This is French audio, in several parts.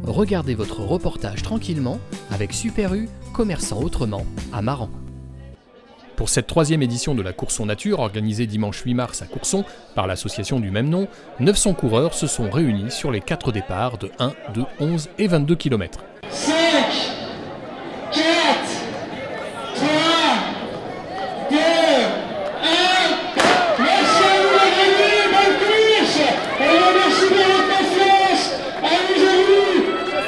Regardez votre reportage tranquillement avec Super U, commerçant autrement, à Maran. Pour cette troisième édition de la Courson Nature, organisée dimanche 8 mars à Courson par l'association du même nom, 900 coureurs se sont réunis sur les 4 départs de 1, 2, 11 et 22 km. 5, 4, 3, 2, 1, merci à vous de gagner, bonne course, et merci de votre confiance, amusez-vous,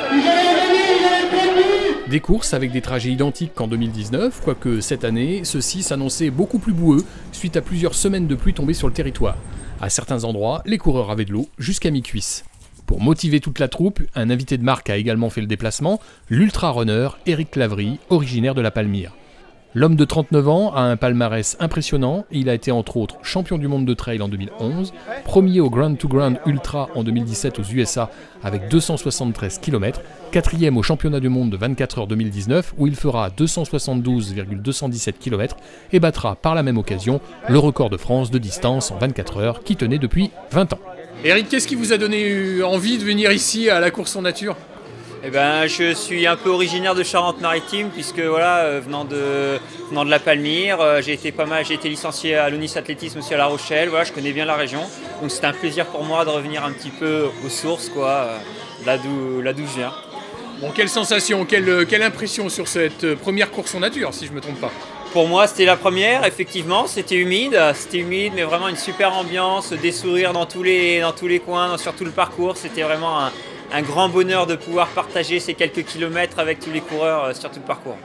vous allez gagner, vous allez prendre nous. Des courses avec des trajets identiques qu'en 2019, quoique cette année, ceux-ci s'annonçaient beaucoup plus boueux suite à plusieurs semaines de pluie tombées sur le territoire. À certains endroits, les coureurs avaient de l'eau jusqu'à mi-cuisse. Pour motiver toute la troupe, un invité de marque a également fait le déplacement, l'ultra-runner Eric Clavry, originaire de la Palmyre. L'homme de 39 ans a un palmarès impressionnant, il a été entre autres champion du monde de trail en 2011, premier au Ground to Ground Ultra en 2017 aux USA avec 273 km, quatrième au championnat du monde de 24 heures 2019 où il fera 272,217 km et battra par la même occasion le record de France de distance en 24 heures qui tenait depuis 20 ans. Eric, qu'est-ce qui vous a donné envie de venir ici à la Courson Nature ? Eh ben, je suis un peu originaire de Charente-Maritime puisque voilà, venant de la Palmyre, j'ai été licencié à l'ONIS Athlétisme aussi à La Rochelle, voilà, je connais bien la région. Donc c'était un plaisir pour moi de revenir un petit peu aux sources, quoi, là d'où je viens. Bon, quelle sensation, quelle impression sur cette première Courson Nature, si je ne me trompe pas ? Pour moi, c'était la première, effectivement, c'était humide, mais vraiment une super ambiance, des sourires dans tous les coins, sur tout le parcours, c'était vraiment un grand bonheur de pouvoir partager ces quelques kilomètres avec tous les coureurs sur tout le parcours.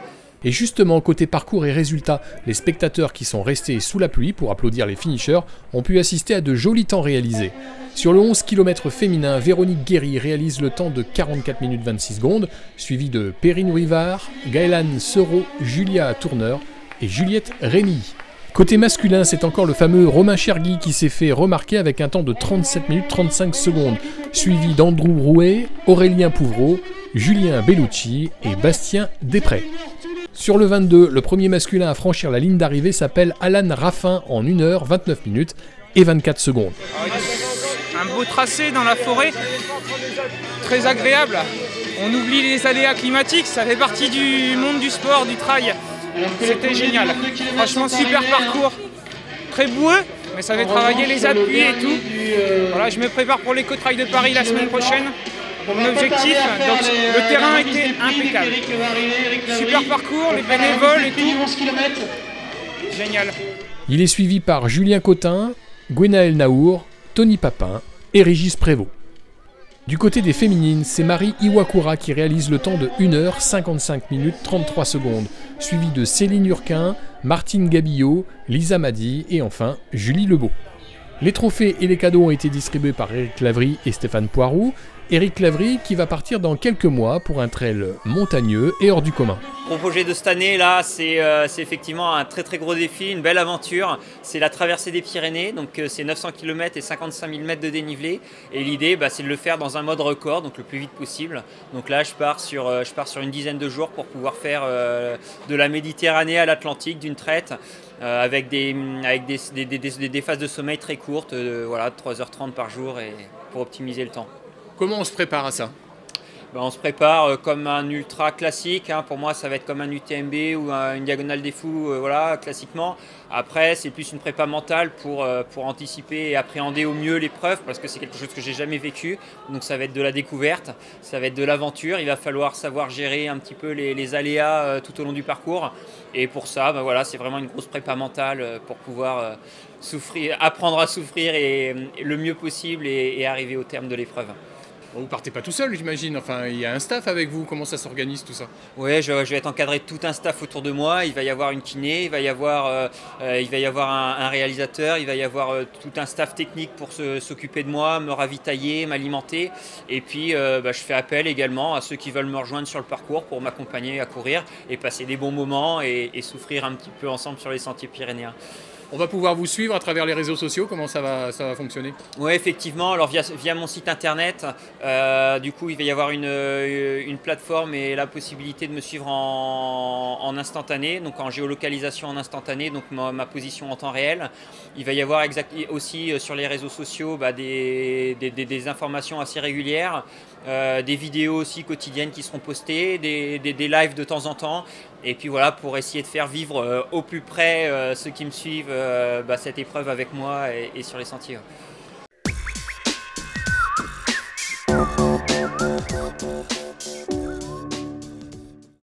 Et justement, côté parcours et résultats, les spectateurs qui sont restés sous la pluie pour applaudir les finishers ont pu assister à de jolis temps réalisés. Sur le 11 km féminin, Véronique Guéry réalise le temps de 44 minutes 26 secondes, suivi de Perrine Rivard, Gaëlane Sereau, Julia Tourneur et Juliette Rémy. Côté masculin, c'est encore le fameux Romain Chergui qui s'est fait remarquer avec un temps de 37 minutes 35 secondes, suivi d'Andrew Rouet, Aurélien Pouvreau, Julien Bellucci et Bastien Després. Sur le 22, le premier masculin à franchir la ligne d'arrivée s'appelle Alan Raffin en 1 h 29 minutes et 24 secondes. Un beau tracé dans la forêt, très agréable. On oublie les aléas climatiques, ça fait partie du monde du sport, du trail. C'était génial, franchement super parcours, très boueux, mais ça fait travailler les appuis et tout. Voilà, je me prépare pour l'éco-trail de Paris la semaine prochaine. Mon objectif, donc le terrain était impeccable. Super parcours, les bénévoles et tout. Génial. Il est suivi par Julien Cotin, Gwenaël Naour, Tony Papin et Régis Prévost. Du côté des féminines, c'est Marie Iwakura qui réalise le temps de 1 h 55 minutes 33 secondes, suivi de Céline Urquin, Martine Gabillot, Lisa Madi et enfin Julie Lebeau. Les trophées et les cadeaux ont été distribués par Eric Clavry et Stéphane Poiroux. Eric Clavry qui va partir dans quelques mois pour un trail montagneux et hors du commun. Mon projet de cette année là, c'est effectivement un très très gros défi, une belle aventure. C'est la traversée des Pyrénées, donc c'est 900 km et 55 000 mètres de dénivelé. Et l'idée, c'est de le faire dans un mode record, donc le plus vite possible. Donc là, je pars sur une dizaine de jours pour pouvoir faire de la Méditerranée à l'Atlantique d'une traite. Avec des phases de sommeil très courtes, voilà, 3h30 par jour et pour optimiser le temps. Comment on se prépare à ça ? On se prépare comme un ultra classique, hein. Pour moi ça va être comme un UTMB ou une diagonale des fous, voilà, classiquement. Après c'est plus une prépa mentale pour anticiper et appréhender au mieux l'épreuve parce que c'est quelque chose que j'ai jamais vécu. Donc ça va être de la découverte, ça va être de l'aventure, il va falloir savoir gérer un petit peu les aléas tout au long du parcours. Et pour ça, voilà, c'est vraiment une grosse prépa mentale pour pouvoir apprendre à souffrir et le mieux possible et arriver au terme de l'épreuve. Vous partez pas tout seul, j'imagine. Enfin, il y a un staff avec vous. Comment ça s'organise tout ça ? Oui, je vais être encadré de tout un staff autour de moi. Il va y avoir une kiné, il va y avoir un réalisateur, il va y avoir tout un staff technique pour s'occuper de moi, me ravitailler, m'alimenter. Et puis, je fais appel également à ceux qui veulent me rejoindre sur le parcours pour m'accompagner à courir et passer des bons moments et souffrir un petit peu ensemble sur les sentiers pyrénéens. On va pouvoir vous suivre à travers les réseaux sociaux, comment ça va fonctionner? Oui, effectivement, alors via mon site internet, du coup il va y avoir une plateforme et la possibilité de me suivre en instantané, donc en géolocalisation en instantané, donc ma position en temps réel. Il va y avoir aussi sur les réseaux sociaux des informations assez régulières, des vidéos aussi quotidiennes qui seront postées, des lives de temps en temps. Et puis voilà, pour essayer de faire vivre au plus près ceux qui me suivent cette épreuve avec moi et sur les sentiers.